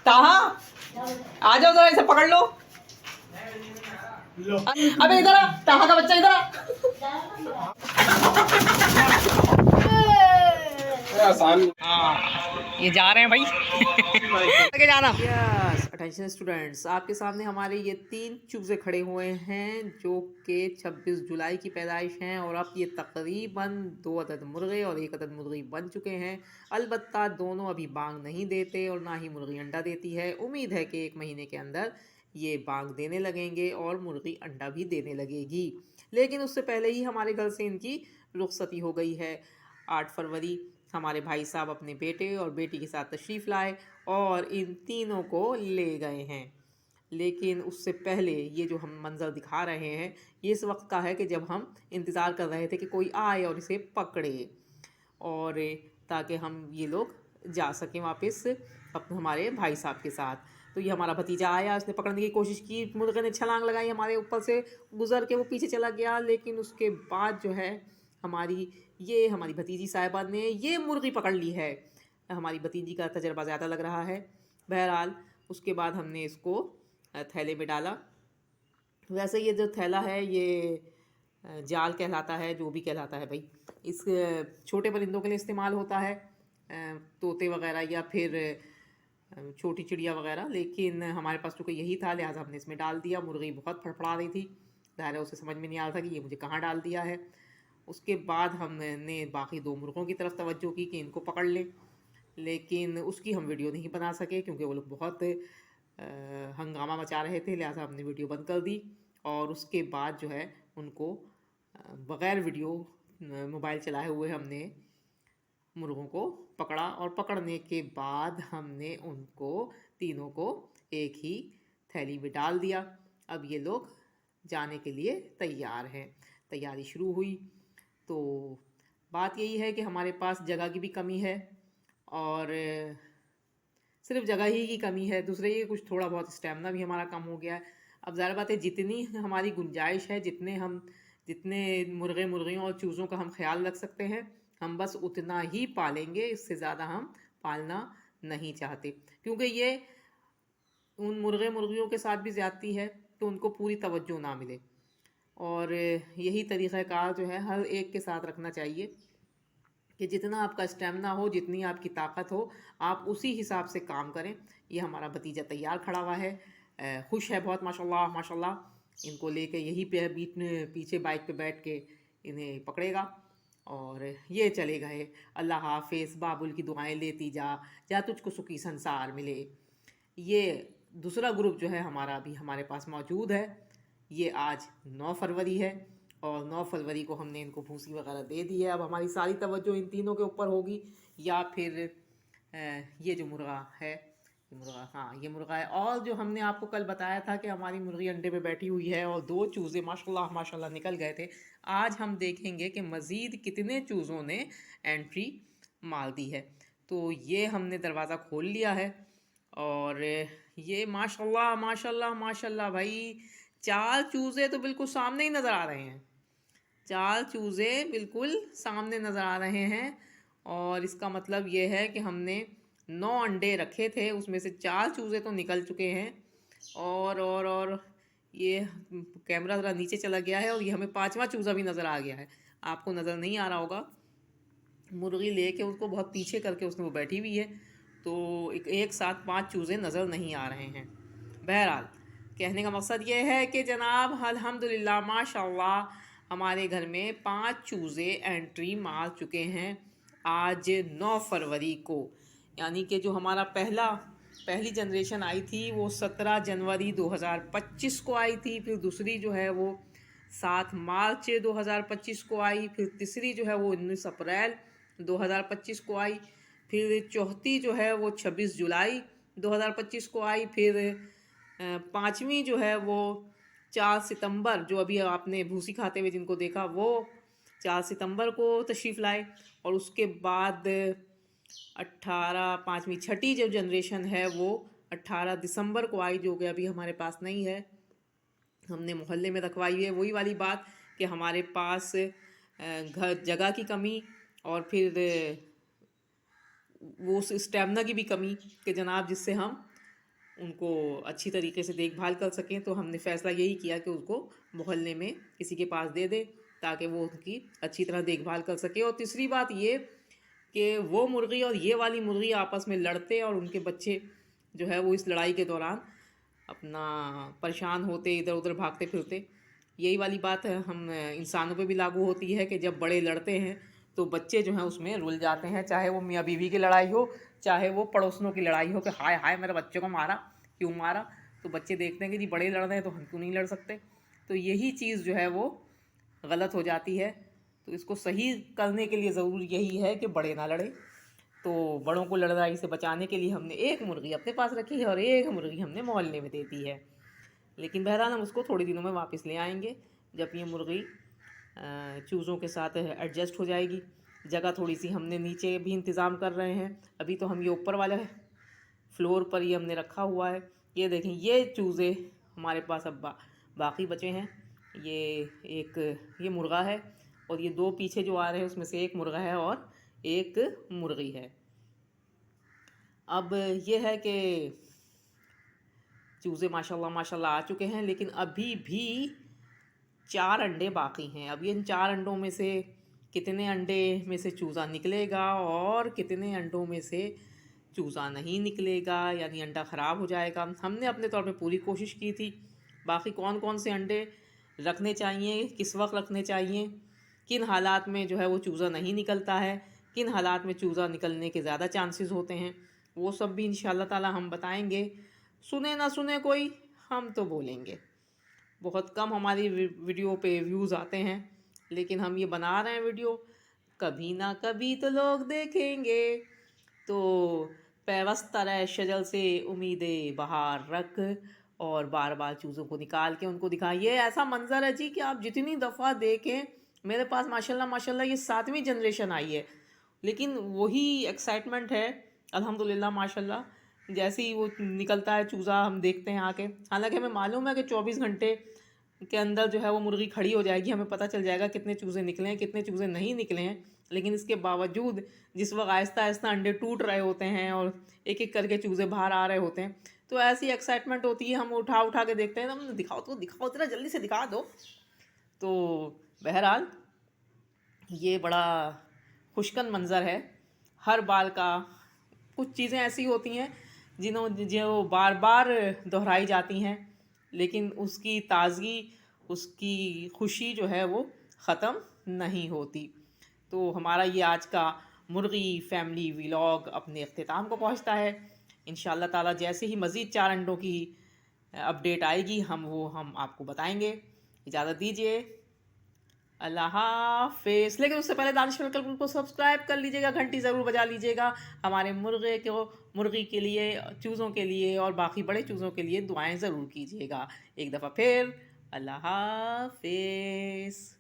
ताहा आ जाओ जरा, इसे पकड़ लो। अबे इधर आ, ताहा का बच्चा इधर आ। ये जा रहे हैं भाई। आगे जाना। यस, अटेंशन स्टूडेंट्स, आपके सामने हमारे ये 3 चूजे खड़े हुए हैं जो कि 26 जुलाई की पैदाइश हैं और अब ये तकरीबन 2 अदद मुर्गे और 1 अदद मुर्गी बन चुके हैं। अलबत्ता दोनों अभी बांग नहीं देते और ना ही मुर्गी अंडा देती है। उम्मीद है कि 1 महीने के अंदर ये बांग देने लगेंगे और मुर्गी अंडा भी देने लगेगी। लेकिन उससे पहले ही हमारे घर से इनकी रुखसती हो गई है। 8 फरवरी हमारे भाई साहब अपने बेटे और बेटी के साथ तशरीफ़ लाए और इन तीनों को ले गए हैं। लेकिन उससे पहले ये जो हम मंज़र दिखा रहे हैं ये इस वक्त का है कि जब हम इंतज़ार कर रहे थे कि कोई आए और इसे पकड़े, और ताकि हम ये लोग जा सकें वापस अपने हमारे भाई साहब के साथ। तो ये हमारा भतीजा आया, उसने पकड़ने की कोशिश की, मुर्गे ने छलांग लगाई, हमारे ऊपर से गुजर के वो पीछे चला गया। लेकिन उसके बाद जो है हमारी भतीजी साहिबा ने ये मुर्गी पकड़ ली है। हमारी भतीजी का तजर्बा ज़्यादा लग रहा है। बहरहाल उसके बाद हमने इसको थैले में डाला। वैसे ये जो थैला है ये जाल कहलाता है, जो भी कहलाता है भाई। इस छोटे परिंदों के लिए इस्तेमाल होता है, तोते वगैरह या फिर छोटी चिड़िया वगैरह। लेकिन हमारे पास चूँकि यही था लिहाजा हमने इसमें डाल दिया। मुर्गी बहुत फड़फड़ा रही थी, ज़ाहिर है उसे समझ में नहीं आ रहा था कि ये मुझे कहाँ डाल दिया है। उसके बाद हमने बाकी 2 मुर्गों की तरफ तवज्जो की कि इनको पकड़ लें, लेकिन उसकी हम वीडियो नहीं बना सके क्योंकि वो लोग बहुत हंगामा मचा रहे थे, लिहाजा हमने वीडियो बंद कर दी। और उसके बाद जो है उनको बग़ैर वीडियो मोबाइल चलाए हुए हमने मुर्गों को पकड़ा और पकड़ने के बाद हमने उनको तीनों को एक ही थैली में डाल दिया। अब ये लोग जाने के लिए तैयार हैं। तैयारी शुरू हुई तो बात यही है कि हमारे पास जगह की भी कमी है और सिर्फ जगह ही की कमी है, दूसरे ये कुछ थोड़ा बहुत स्टेमिना भी हमारा कम हो गया है। अब ज़ाहिर बात है जितनी हमारी गुंजाइश है, जितने मुर्गे मुर्गियों और चूज़ों का हम ख्याल रख सकते हैं हम बस उतना ही पालेंगे, इससे ज़्यादा हम पालना नहीं चाहते। क्योंकि ये उन मुर्गे मुर्गियों के साथ भी ज़्यादती है तो उनको पूरी तवज्जो ना मिले। और यही तरीक़ाकार जो है हर एक के साथ रखना चाहिए कि जितना आपका स्टेमिना हो, जितनी आपकी ताकत हो, आप उसी हिसाब से काम करें। ये हमारा भतीजा तैयार खड़ा हुआ है, खुश है बहुत, माशाल्लाह माशाल्लाह। इनको लेके यही पे बीच में पीछे बाइक पे बैठ के इन्हें पकड़ेगा और ये चले गए। अल्लाह हाफिज़, बाबुल की दुआएं लेती जा, जा तुझको सुखी संसार मिले। ये दूसरा ग्रुप जो है हमारा अभी हमारे पास मौजूद है। ये आज 9 फरवरी है और 9 फरवरी को हमने इनको भूसी वगैरह दे दी है। अब हमारी सारी तवज्जो इन तीनों के ऊपर होगी, या फिर ये जो मुर्गा है, ये मुर्गा, हाँ ये मुर्गा है। और जो हमने आपको कल बताया था कि हमारी मुर्गी अंडे पे बैठी हुई है और 2 चूज़े माशाल्लाह माशाल्लाह निकल गए थे, आज हम देखेंगे कि मज़ीद कितने चूज़ों ने एंट्री मार दी है। तो ये हमने दरवाज़ा खोल लिया है और ये माशाल्लाह माशाल्लाह माशाल्लाह भाई 4 चूज़े तो बिल्कुल सामने ही नज़र आ रहे हैं। 4 चूज़े बिल्कुल सामने नज़र आ रहे हैं और इसका मतलब ये है कि हमने 9 अंडे रखे थे, उसमें से 4 चूज़े तो निकल चुके हैं। और ये कैमरा ज़रा नीचे चला गया है और ये हमें 5वां चूज़ा भी नज़र आ गया है। आपको नज़र नहीं आ रहा होगा, मुर्गी लेके उसको बहुत पीछे करके उसने वो बैठी हुई है, तो एक साथ 5 चूज़े नज़र नहीं आ रहे हैं। बहरहाल कहने का मकसद ये है कि जनाब अल्हम्दुलिल्लाह माशाल्लाह हमारे घर में 5 चूज़े एंट्री मार चुके हैं आज 9 फरवरी को। यानी कि जो हमारा पहली जनरेशन आई थी वो 17 जनवरी 2025 को आई थी, फिर दूसरी जो है वो 7 मार्च 2025 को आई, फिर तीसरी जो है वो 19 अप्रैल 2025 को आई, फिर चौथी जो है वो 26 जुलाई 2025 को आई, फिर 5वीं जो है वो 4 सितंबर, जो अभी आपने भूसी खाते हुए जिनको देखा वो 4 सितंबर को तशरीफ़ लाए। और उसके बाद 5वीं छठी जो जनरेशन है वो 18 दिसंबर को आई, जो कि अभी हमारे पास नहीं है, हमने मोहल्ले में रखवाई है। वही वाली बात कि हमारे पास घर जगह की कमी और फिर वो स्टेमिना की भी कमी कि जनाब जिससे हम उनको अच्छी तरीके से देखभाल कर सकें, तो हमने फ़ैसला यही किया कि उसको मोहल्ले में किसी के पास दे दें ताकि वो उनकी अच्छी तरह देखभाल कर सके। और तीसरी बात ये कि वो मुर्गी और ये वाली मुर्गी आपस में लड़ते और उनके बच्चे जो है वो इस लड़ाई के दौरान अपना परेशान होते, इधर उधर भागते फिरते। यही वाली बात है हम इंसानों पे भी लागू होती है कि जब बड़े लड़ते हैं तो बच्चे जो हैं उसमें रुल जाते हैं, चाहे वो मियाँ बीवी की लड़ाई हो, चाहे वो पड़ोसियों की लड़ाई हो कि हाय हाय मेरे बच्चे को मारा, क्यों मारा। तो बच्चे देखते हैं कि जी बड़े लड़ रहे हैं तो हम क्यों नहीं लड़ सकते। तो यही चीज़ जो है वो गलत हो जाती है। तो इसको सही करने के लिए ज़रूरी यही है कि बड़े ना लड़ें। तो बड़ों को लड़ाई से बचाने के लिए हमने एक मुर्गी अपने पास रखी है और एक मुर्गी हमने मोहल्ले में दे दी है। लेकिन बहरहाल हम उसको थोड़े दिनों में वापस ले आएंगे जब ये मुर्गी चूज़ों के साथ एडजस्ट हो जाएगी। जगह थोड़ी सी हमने नीचे भी इंतज़ाम कर रहे हैं। अभी तो हम ये ऊपर वाले फ्लोर पर ही हमने रखा हुआ है। ये देखें, ये चूज़े हमारे पास अब बाकी बचे हैं। ये एक ये मुर्गा है और ये दो पीछे जो आ रहे हैं उसमें से एक मुर्गा है और एक मुर्गी है। अब ये है कि चूज़े माशाल्लाह माशाल्लाह आ चुके हैं, लेकिन अभी भी 4 अंडे बाकी हैं। अब इन 4 अंडों में से कितने अंडे में से चूज़ा निकलेगा और कितने अंडों में से चूज़ा नहीं निकलेगा, यानी अंडा ख़राब हो जाएगा। हमने अपने तौर पे पूरी कोशिश की थी। बाकी कौन कौन से अंडे रखने चाहिए, किस वक्त रखने चाहिए, किन हालात में जो है वो चूज़ा नहीं निकलता है, किन हालात में चूज़ा निकलने के ज़्यादा चांसेस होते हैं, वो सब भी इंशाल्लाह ताला हम बताएंगे। सुने ना सुने कोई, हम तो बोलेंगे। बहुत कम हमारी वीडियो पे व्यूज़ आते हैं, लेकिन हम ये बना रहे हैं वीडियो, कभी ना कभी तो लोग देखेंगे। तो पैवस्ता रहे शजल से उम्मीदें बहार रख, और बार बार चूज़ों को निकाल के उनको दिखाएं। ये ऐसा मंजर है जी कि आप जितनी दफ़ा देखें, मेरे पास माशाल्लाह माशाल्लाह ये 7वीं जनरेशन आई है, लेकिन वही एक्साइटमेंट है अल्हम्दुलिल्लाह माशाल्लाह। जैसे ही वो निकलता है चूज़ा हम देखते हैं आके, हालांकि हमें मालूम है कि 24 घंटे के अंदर जो है वो मुर्गी खड़ी हो जाएगी, हमें पता चल जाएगा कितने चूज़े निकले हैं कितने चूज़े नहीं निकले हैं। लेकिन इसके बावजूद जिस वक्त आहिस्ता आहिस्ता अंडे टूट रहे होते हैं और एक एक करके चूज़े बाहर आ रहे होते हैं, तो ऐसी एक्साइटमेंट होती है, हम उठा उठा के देखते हैं, हम दिखाओ तो दिखाओ, तेरा जल्दी से दिखा दो। तो बहरहाल ये बड़ा खुशकन मंज़र है हर बाल का। कुछ चीज़ें ऐसी होती हैं जो बार बार दोहराई जाती हैं, लेकिन उसकी ताज़गी, उसकी खुशी जो है वो ख़त्म नहीं होती। तो हमारा ये आज का मुर्गी फैमिली व्लॉग अपने अख्तिताम को पहुंचता है। इंशाल्लाह ताला जैसे ही मज़ीद 4 अंडों की अपडेट आएगी हम आपको बताएंगे। इजाज़त दीजिए, अल्लाह हाफ़िज़। लेकिन उससे पहले दानिश मेडिकल को सब्सक्राइब कर लीजिएगा, घंटी ज़रूर बजा लीजिएगा। हमारे मुर्गी के लिए, चूज़ों के लिए और बाकी बड़े चूज़ों के लिए दुआएं ज़रूर कीजिएगा। एक दफ़ा फिर अल्लाह हाफ़िज़।